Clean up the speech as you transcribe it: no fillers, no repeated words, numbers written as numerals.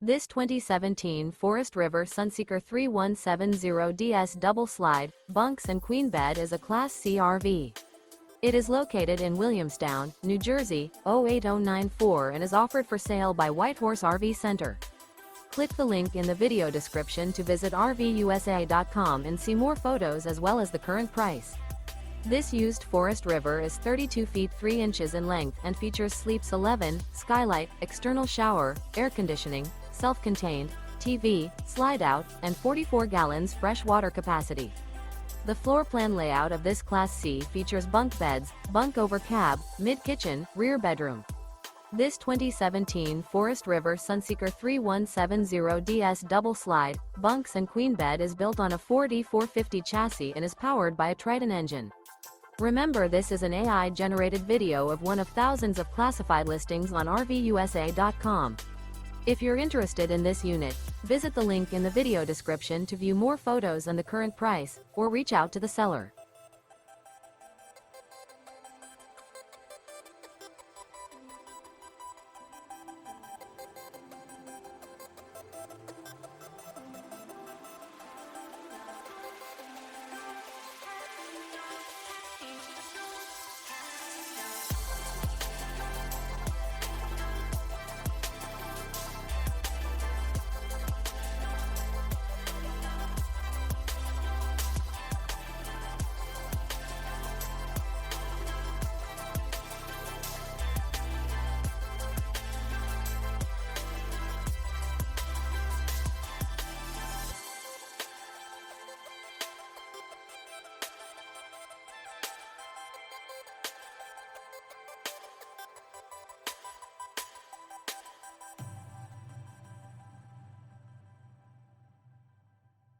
This 2017 Forest River Sunseeker 3170DS double slide, bunks and queen bed is a Class C RV. It is located in Williamstown, New Jersey, 08094 and is offered for sale by Whitehorse RV Center. Click the link in the video description to visit RVUSA.com and see more photos as well as the current price. This used Forest River is 32 feet 3 inches in length and features Sleeps 11, Skylight, external shower, air conditioning, self-contained, TV, slide-out, and 44 gallons fresh water capacity. The floor plan layout of this Class C features bunk beds, bunk over cab, mid-kitchen, rear bedroom. This 2017 Forest River Sunseeker 3170DS double slide, bunks and queen bed is built on a Ford E450 chassis and is powered by a Triton engine. Remember, this is an AI-generated video of one of thousands of classified listings on RVUSA.com. If you're interested in this unit, visit the link in the video description to view more photos and the current price, or reach out to the seller.